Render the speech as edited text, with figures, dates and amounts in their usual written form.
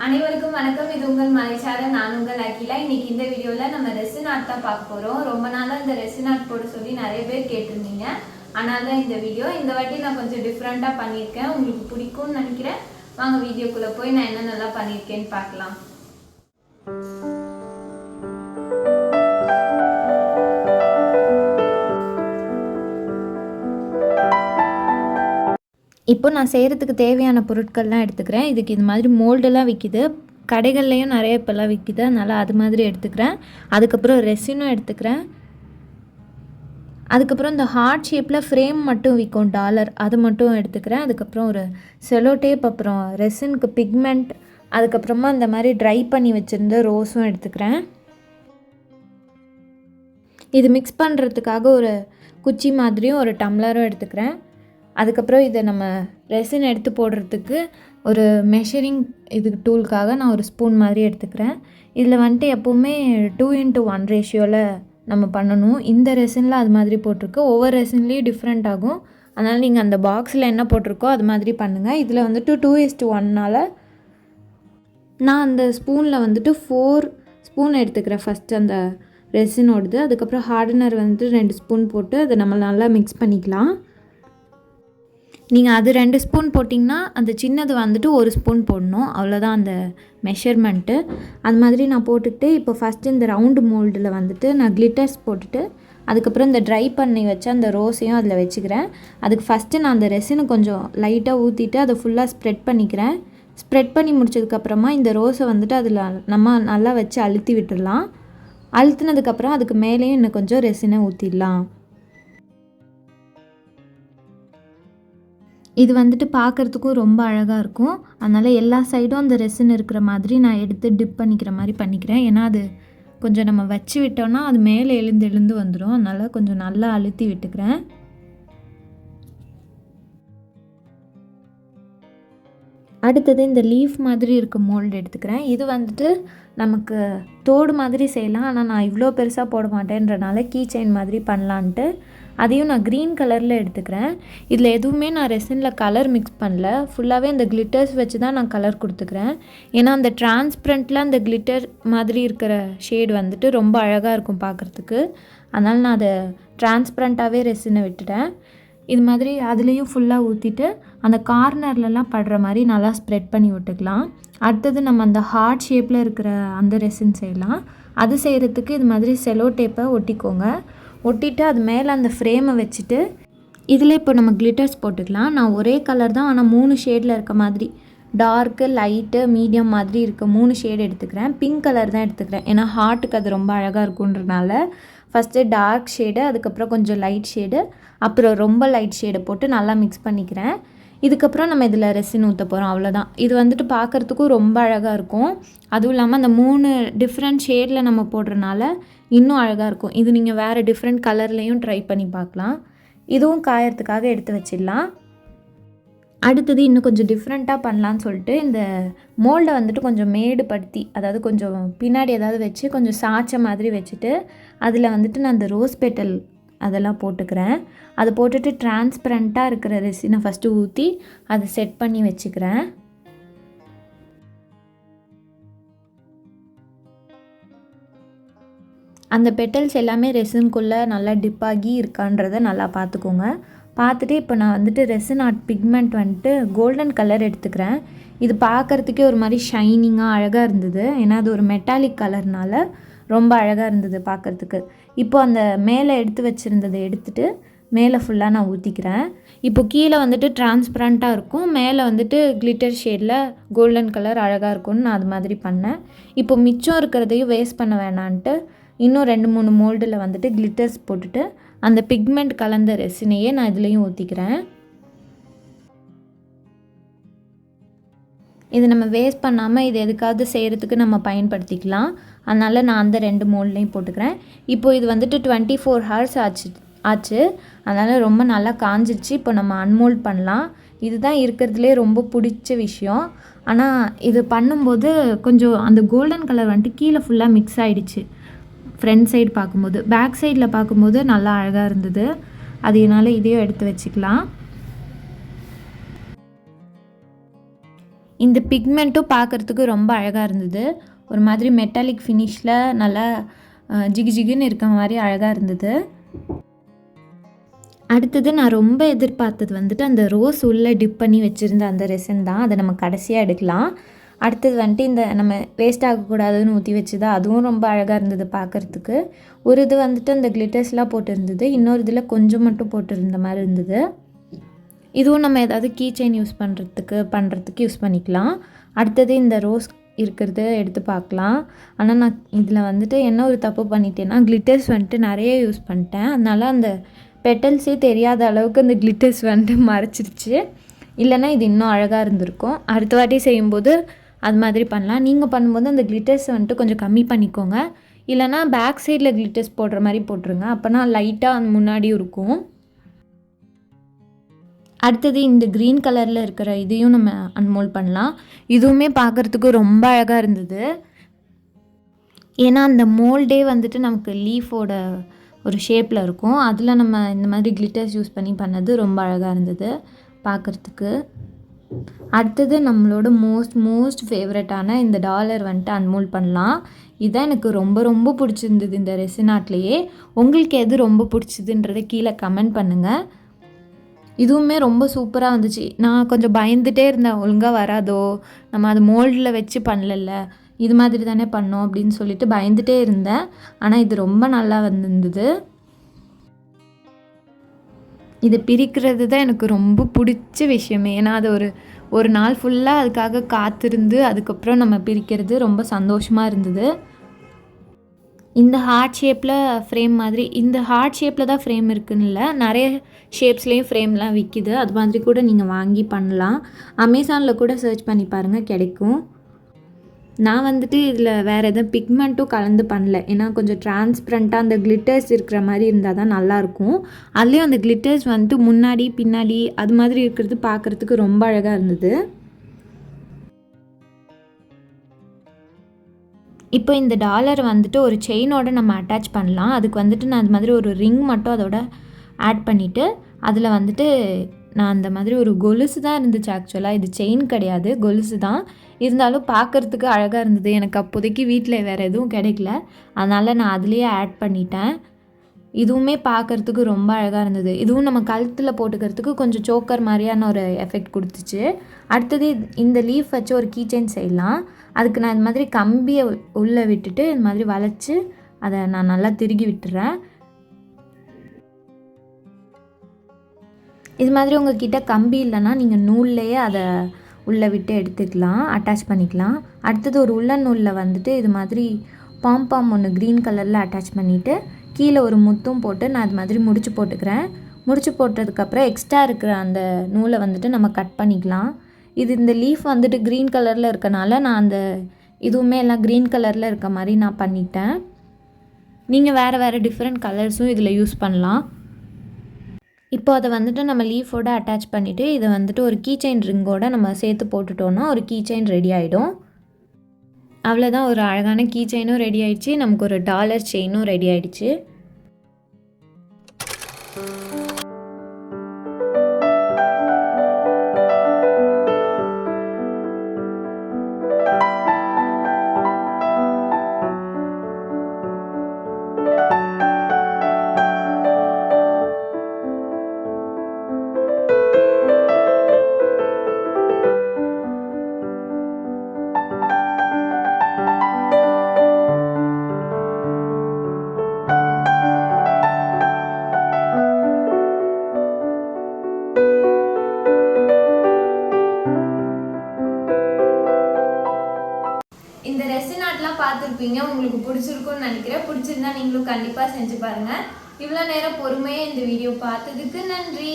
அனைவருக்கும் வணக்கம். இது உங்கள் மலைச்சாரல். நான் உங்கள் அகிலா. இன்னைக்கு இந்த வீடியோவில் நம்ம ரெசின் ஆர்ட் தான் பார்க்க போகிறோம். ரொம்ப நாளாக இந்த ரெசின் ஆர்ட் போட சொல்லி நிறைய பேர் கேட்டிருந்தீங்க. அதனால தான் இந்த வீடியோ. இந்த வாட்டி நான் கொஞ்சம் டிஃப்ரெண்ட்டாக பண்ணியிருக்கேன். உங்களுக்கு பிடிக்கும்னு நினைக்கிறேன். வாங்க வீடியோக்குள்ளே போய் நான் என்ன நல்லா பண்ணியிருக்கேன்னு பார்க்கலாம். இப்போ நான் செய்கிறதுக்கு தேவையான பொருட்கள்லாம் எடுத்துக்கிறேன். இதுக்கு இது மாதிரி மோல்டெல்லாம் விற்கிது, கடைகள்லேயும் நிறைய இப்போல்லாம் விற்கிது. அதனால் அது மாதிரி எடுத்துக்கிறேன். அதுக்கப்புறம் ரெசினும் எடுத்துக்கிறேன். அதுக்கப்புறம் இந்த ஹார்ட் ஷேப்பில் ஃப்ரேம் மட்டும் விற்கும் டாலர், அது மட்டும் எடுத்துக்கிறேன். அதுக்கப்புறம் ஒரு செலோ டேப், அப்புறம் ரெசினுக்கு பிக்மெண்ட், அதுக்கப்புறமா இந்த மாதிரி ட்ரை பண்ணி வச்சுருந்த ரோஸும் எடுத்துக்கிறேன். இது மிக்ஸ் பண்ணுறதுக்காக ஒரு குச்சி மாதிரியும் ஒரு டம்ளரும் எடுத்துக்கிறேன். அதுக்கப்புறம் இதை நம்ம ரெசின் எடுத்து போடுறதுக்கு ஒரு மெஷரிங் இதுக்கு டூலுக்காக நான் ஒரு ஸ்பூன் மாதிரி எடுத்துக்கிறேன். இதில் வந்துட்டு எப்போவுமே 2:1 ரேஷியோவில் நம்ம பண்ணணும். இந்த ரெசினில் அது மாதிரி போட்டிருக்கு. ஒவ்வொரு ரெசின்லேயும் டிஃப்ரெண்ட் ஆகும். அதனால் நீங்கள் அந்த பாக்ஸில் என்ன போட்டிருக்கோ அது மாதிரி பண்ணுங்கள். இதில் வந்துட்டு 2:1னால் நான் அந்த ஸ்பூனில் வந்துட்டு 4 ஸ்பூன் எடுத்துக்கிறேன். ஃபஸ்ட்டு அந்த ரெசினோடது. அதுக்கப்புறம் ஹார்டனர் வந்துட்டு 2 ஸ்பூன் போட்டு அதை நம்ம நல்லா மிக்ஸ் பண்ணிக்கலாம். நீங்கள் அது 2 ஸ்பூன் போட்டிங்கன்னா அந்த சின்னது வந்துட்டு 1 ஸ்பூன் போடணும். அவ்வளோதான் அந்த மெஷர்மெண்ட்டு. அது மாதிரி நான் போட்டுக்கிட்டு இப்போ ஃபஸ்ட்டு இந்த ரவுண்டு மோல்டில் வந்துட்டு நான் கிளிட்டர்ஸ் போட்டுட்டு அதுக்கப்புறம் இந்த ட்ரை பண்ணி வச்ச அந்த ரோஸையும் அதில் வச்சுக்கிறேன். அதுக்கு ஃபஸ்ட்டு நான் அந்த ரெசினை கொஞ்சம் லைட்டாக ஊற்றிட்டு அதை ஃபுல்லாக ஸ்ப்ரெட் பண்ணிக்கிறேன். ஸ்ப்ரெட் பண்ணி முடிச்சதுக்கப்புறமா இந்த ரோஸை வந்துட்டு அதில் நம்ம நல்லா வச்சு அழுத்தி விட்டுடலாம். அழுத்தினதுக்கப்புறம் அதுக்கு மேலேயும் இன்னும் கொஞ்சம் ரெசினை ஊற்றிடலாம். இது வந்துட்டு பார்க்குறதுக்கும் ரொம்ப அழகாக இருக்கும். அதனால் எல்லா சைடும் அந்த ரெசின் இருக்கிற மாதிரி நான் எடுத்து டிப் பண்ணிக்கிற மாதிரி பண்ணிக்கிறேன். ஏன்னா அது கொஞ்சம் நம்ம வச்சு விட்டோன்னா அது மேலே எழுந்து வந்துடும். அதனால் கொஞ்சம் நல்லா அழுத்தி விட்டுக்கிறேன். அடுத்தது இந்த லீஃப் மாதிரி இருக்க மோல்டு எடுத்துக்கிறேன். இது வந்துட்டு நமக்கு தோடு மாதிரி செய்யலாம். ஆனால் நான் இவ்வளோ பெருசாக போட மாட்டேன்றனால கீச்செயின் மாதிரி பண்ணலான்ட்டு அதையும் நான் க்ரீன் கலரில் எடுத்துக்கிறேன். இதில் எதுவுமே நான் ரெசினில் கலர் மிக்ஸ் பண்ணல. ஃபுல்லாகவே இந்த கிளிட்டர்ஸ் வச்சு தான் நான் கலர் கொடுத்துக்கிறேன். ஏன்னா அந்த டிரான்ஸ்பரண்ட்டில் அந்த கிளிட்டர் மாதிரி இருக்கிற ஷேட் வந்துட்டு ரொம்ப அழகாக இருக்கும் பார்க்குறதுக்கு. அதனால் நான் அதை டிரான்ஸ்பரண்ட்டாகவே ரெசினை விட்டுட்டேன். இது மாதிரி அதுலேயும் ஃபுல்லாக ஊற்றிட்டு அந்த கார்னர்லலாம் படுற மாதிரி நல்லா ஸ்ப்ரெட் பண்ணி விட்டுக்கலாம். அடுத்தது நம்ம அந்த ஹார்ட் ஷேப்பில் இருக்கிற அந்த ரெசின் செய்யலாம். அது செய்கிறதுக்கு இது மாதிரி செலோ டேப்பை ஒட்டிக்கோங்க. ஒட்டிட்டு அது மேலே அந்த ஃப்ரேமை வச்சுட்டு இதில் இப்போ நம்ம கிளிட்டர்ஸ் போட்டுக்கலாம். நான் ஒரே கலர் தான், ஆனால் 3 ஷேடில் இருக்க மாதிரி டார்க்கு, லைட்டு, மீடியம் மாதிரி இருக்க 3 ஷேடு எடுத்துக்கிறேன். பிங்க் கலர் தான் எடுத்துக்கிறேன். ஏன்னா ஹார்ட்டுக்கு அது ரொம்ப அழகாக இருக்குன்றனால ஃபஸ்ட்டு டார்க் ஷேடு, அதுக்கப்புறம் கொஞ்சம் லைட் ஷேடு, அப்புறம் ரொம்ப லைட் ஷேடை போட்டு நல்லா மிக்ஸ் பண்ணிக்கிறேன். இதுக்கப்புறம் நம்ம இதில் ரெசின் ஊற்ற போகிறோம். அவ்வளோதான். இது வந்துட்டு பார்க்குறதுக்கும் ரொம்ப அழகாக இருக்கும். அதுவும் இல்லாமல் அந்த 3 டிஃப்ரெண்ட் ஷேடில் நம்ம போடுறனால இன்னும் அழகாக இருக்கும். இது நீங்கள் வேறு டிஃப்ரெண்ட் கலர்லேயும் ட்ரை பண்ணி பார்க்கலாம். இதுவும் காயறதுக்காக எடுத்து வச்சிடலாம். அடுத்தது இன்னும் கொஞ்சம் டிஃப்ரெண்ட்டாக பண்ணலான்னு சொல்லிட்டு இந்த மோல்டை வந்துட்டு கொஞ்சம் மேடு படுத்தி, அதாவது கொஞ்சம் பின்னாடி ஏதாவது வச்சு கொஞ்சம் சாய்ச்ச மாதிரி வச்சுட்டு அதில் வந்துட்டு நான் இந்த ரோஸ் பெட்டல் அதெல்லாம் போட்டுக்கிறேன். அதை போட்டுட்டு டிரான்ஸ்பரண்ட்டாக இருக்கிற ரெசினை ஃபஸ்ட்டு ஊற்றி அதை செட் பண்ணி வச்சுக்கிறேன். அந்த பெட்டல்ஸ் எல்லாமே ரெசின்குள்ளே நல்லா டிப்பாகி இருக்கான்றதை நல்லா பார்த்துக்கோங்க. பார்த்துட்டு இப்போ நான் வந்துட்டு ரெசின் ஆர்ட் பிக்மெண்ட் வந்துட்டு கோல்டன் கலர் எடுத்துக்கிறேன். இது பார்க்குறதுக்கே ஒரு மாதிரி ஷைனிங்காக அழகாக இருந்தது. ஏன்னா அது ஒரு மெட்டாலிக் கலர்னால ரொம்ப அழகாக இருந்தது பார்க்குறதுக்கு. இப்போ அந்த மேலே எடுத்து வச்சுருந்ததை எடுத்துகிட்டு மேலே ஃபுல்லாக நான் ஊற்றிக்கிறேன். இப்போ கீழே வந்துட்டு டிரான்ஸ்பரண்ட்டாக இருக்கும், மேலே வந்துட்டு கிளிட்டர் ஷேடில் கோல்டன் கலர் அழகாக இருக்கும்னு நான் அது மாதிரி பண்ணேன். இப்போ மிச்சம் இருக்கிறதையும் வேஸ்ட் பண்ண வேணான்ட்டு இன்னும் 2-3 மோல்டில் வந்துட்டு கிளிட்டர்ஸ் போட்டுட்டு அந்த பிக்மெண்ட் கலந்த ரெசினையே நான் இதுலேயும் ஊற்றிக்கிறேன். இது நம்ம வேஸ்ட் பண்ணாமல் இது எதுக்காவது செய்கிறதுக்கு நம்ம பயன்படுத்திக்கலாம். அதனால் நான் அந்த 2 மோல்ட்லேயும் போட்டுக்கிறேன். இப்போ இது வந்துட்டு 24 ஹவர்ஸ் ஆச்சு. அதனால் ரொம்ப நல்லா காஞ்சிருச்சு. இப்போ நம்ம அன்மோல்ட் பண்ணலாம். இதுதான் இருக்கிறதுலே ரொம்ப பிடிச்ச விஷயம். ஆனால் இது பண்ணும்போது கொஞ்சம் அந்த கோல்டன் கலர் வந்துட்டு கீழே ஃபுல்லாக மிக்ஸ் ஆகிடுச்சு. ஃப்ரண்ட் சைடு பார்க்கும்போது, பேக் சைடில் பார்க்கும்போது நல்லா அழகாக இருந்தது. அதனால இதையும் எடுத்து வச்சுக்கலாம். இந்த பிக்மெண்ட்டும் பார்க்குறதுக்கு ரொம்ப அழகாக இருந்தது. ஒரு மாதிரி மெட்டாலிக் ஃபினிஷில் நல்லா ஜிகு ஜிகுன்னு இருக்க மாதிரி அழகாக இருந்தது. அடுத்தது நான் ரொம்ப எதிர்பார்த்தது வந்துட்டு அந்த ரோஸ் உள்ளே டிப் பண்ணி வச்சுருந்த அந்த ரெசின் தான். அதை நம்ம கடைசியாக எடுக்கலாம். அடுத்தது வந்துட்டு இந்த நம்ம வேஸ்ட் ஆகக்கூடாதுன்னு ஊற்றி வச்சுதான், அதுவும் ரொம்ப அழகாக இருந்தது பார்க்குறதுக்கு. ஒரு இது வந்துட்டு அந்த கிளிட்டர்ஸ்லாம் போட்டிருந்தது, இன்னொரு இதில் கொஞ்சம் மட்டும் போட்டிருந்த மாதிரி இருந்தது. இதுவும் நம்ம ஏதாவது கீச்செயின் யூஸ் பண்ணுறதுக்கு யூஸ் பண்ணிக்கலாம். அடுத்தது இந்த ரோஸ் இருக்கிறது எடுத்து பார்க்கலாம். ஆனால் நான் இதில் வந்துட்டு என்ன ஒரு தப்பு பண்ணிட்டேன்னா, கிளிட்டர்ஸ் வந்துட்டு நிறைய யூஸ் பண்ணிட்டேன். அதனால அந்த பெட்டல்ஸே தெரியாத அளவுக்கு அந்த கிளிட்டர்ஸ் வந்துட்டு மறைச்சிருச்சு. இல்லைன்னா இது இன்னும் அழகாக இருந்திருக்கும். அடுத்த வாட்டி செய்யும்போது அது மாதிரி பண்ணலாம். நீங்கள் பண்ணும்போது அந்த கிளிட்டர்ஸ் வந்துட்டு கொஞ்சம் கம்மி பண்ணிக்கோங்க. இல்லைனா பேக் சைடில் கிளிட்டர்ஸ் போடுற மாதிரி போட்டுருங்க. அப்போனா லைட்டாக அந்த முன்னாடியும் இருக்கும். அடுத்தது இந்த க்ரீன் கலரில் இருக்கிற இதையும் நம்ம அன்மோல்ட் பண்ணலாம். இதுவுமே பார்க்குறதுக்கு ரொம்ப அழகாக இருந்தது. ஏன்னா அந்த மோல்டே வந்துட்டு நமக்கு லீஃபோட ஒரு ஷேப்பில் இருக்கும். அதில் நம்ம இந்த மாதிரி கிளிட்டர்ஸ் யூஸ் பண்ணி பண்ணது ரொம்ப அழகாக இருந்தது பார்க்குறதுக்கு. அடுத்தது நம்மளோட மோஸ்ட் ஃபேவரட்டான இந்த டாலர் வந்துட்டு அன்மோல்ட் பண்ணலாம். இதுதான் எனக்கு ரொம்ப ரொம்ப பிடிச்சிருந்தது இந்த ரெசின் ஆர்ட்லேயே. உங்களுக்கு எது ரொம்ப பிடிச்சதுன்றதை கீழே கமெண்ட் பண்ணுங்கள். இதுவுமே ரொம்ப சூப்பராக வந்துச்சு. நான் கொஞ்சம் பயந்துகிட்டே இருந்தேன், ஒழுங்காக வராதோ, நம்ம அது மோல்டில் வச்சு பண்ணல, இது மாதிரி தானே பண்ணோம் அப்படின்னு சொல்லிட்டு பயந்துகிட்டே இருந்தேன். ஆனால் இது ரொம்ப நல்லா வந்திருந்தது. இதை பிரிக்கிறது தான் எனக்கு ரொம்ப பிடிச்ச விஷயமே. ஏன்னா அது ஒரு நாள் ஃபுல்லாக அதுக்காக காத்திருந்து அதுக்கப்புறம் நம்ம பிரிக்கிறது ரொம்ப சந்தோஷமாக இருந்தது. இந்த ஹார்ட் ஷேப்பில் ஃப்ரேம் மாதிரி, இந்த ஹார்ட் ஷேப்பில் தான் ஃப்ரேம் இருக்குன்னு இல்லை, நிறைய ஷேப்ஸ்லேயும் ஃப்ரேம்லாம் விற்கிது. அது மாதிரி கூட நீங்கள் வாங்கி பண்ணலாம். அமேசானில் கூட சர்ச் பண்ணி பாருங்கள், கிடைக்கும். நான் வந்துட்டு இதில் வேறு எதுவும் பிக்மெண்ட்டும் கலந்து பண்ணல. ஏன்னா கொஞ்சம் டிரான்ஸ்பரண்ட்டாக அந்த கிளிட்டர்ஸ் இருக்கிற மாதிரி இருந்தால் தான் நல்லாயிருக்கும். அதுலேயும் அந்த கிளிட்டர்ஸ் வந்துட்டு முன்னாடி பின்னாடி அது மாதிரி இருக்கிறது பார்க்குறதுக்கு ரொம்ப அழகாக இருந்தது. இப்போ இந்த டாலர் வந்துட்டு ஒரு செயினோட நம்ம அட்டாச் பண்ணலாம். அதுக்கு வந்துட்டு நான் அது மாதிரி ஒரு ரிங் மட்டும் அதோட ஆட் பண்ணிவிட்டு அதில் வந்துட்டு நான் அந்த மாதிரி ஒரு கொலுசு தான் இருந்துச்சு. ஆக்சுவலாக இது செயின் கிடையாது, கொலுசு தான். இருந்தாலும் பார்க்குறதுக்கு அழகாக இருந்தது. எனக்கு அப்போதைக்கு வீட்டில் வேறு எதுவும் கிடைக்கல, அதனால் நான் அதுலேயே ஆட் பண்ணிட்டேன். இதுவுமே பார்க்குறதுக்கு ரொம்ப அழகாக இருந்தது. இதுவும் நம்ம கழுத்தில் போட்டுக்கிறதுக்கு கொஞ்சம் சோக்கர் மாதிரியான ஒரு எஃபெக்ட் கொடுத்துச்சு. அடுத்தது இந்த லீஃப் வச்சு ஒரு கீச்செயின் செய்யலாம். அதுக்கு நான் இந்த மாதிரி கம்பியை உள்ளே விட்டுட்டு இந்த மாதிரி வளைச்சி அதை நான் நல்லா திருகி விட்டுறேன். இது மாதிரி உங்கள்கிட்ட கம்பி இல்லைன்னா நீங்கள் நூல்லையே அதை உள்ளே விட்டு எடுத்துக்கலாம், அட்டாச் பண்ணிக்கலாம். அடுத்தது ஒரு உள்ளன் நூலில் வந்துட்டு இது மாதிரி பாம் ஒன்று க்ரீன் கலரில் அட்டாச் பண்ணிவிட்டு கீழே ஒரு முத்தும் போட்டு நான் அது மாதிரி முடிச்சு போட்டுக்கிறேன். முடிச்சு போட்டதுக்கப்புறம் எக்ஸ்ட்ரா இருக்கிற அந்த நூலை வந்துட்டு நம்ம கட் பண்ணிக்கலாம். இது இந்த லீஃப் வந்துட்டு க்ரீன் கலரில் இருக்கனால நான் அந்த இதுவுமே எல்லாம் க்ரீன் கலரில் இருக்க மாதிரி நான் பண்ணிட்டேன். நீங்கள் வேறு டிஃப்ரெண்ட் கலர்ஸும் இதில் யூஸ் பண்ணலாம். இப்போ அதை வந்துட்டு நம்ம லீஃபோடு அட்டாச் பண்ணிவிட்டு இதை வந்துட்டு ஒரு கீச்செயின் ரிங்கோடு நம்ம சேர்த்து போட்டுட்டோன்னா ஒரு கீச்செயின் ரெடி ஆகிடும். அவ்வளோதான், ஒரு அழகான கீச்செயினும் ரெடி ஆகிடுச்சு, நமக்கு ஒரு டாலர் செயினும் ரெடி ஆகிடுச்சு. இந்த ரெசின் ஆர்ட்லாம் பார்த்துருப்பீங்க, உங்களுக்கு பிடிச்சிருக்கும்னு நினைக்கிறேன். பிடிச்சிருந்தா நீங்களும் கண்டிப்பாக செஞ்சு பாருங்கள். இவ்வளோ நேரம் பொறுமையாக இந்த வீடியோ பார்த்ததுக்கு நன்றி.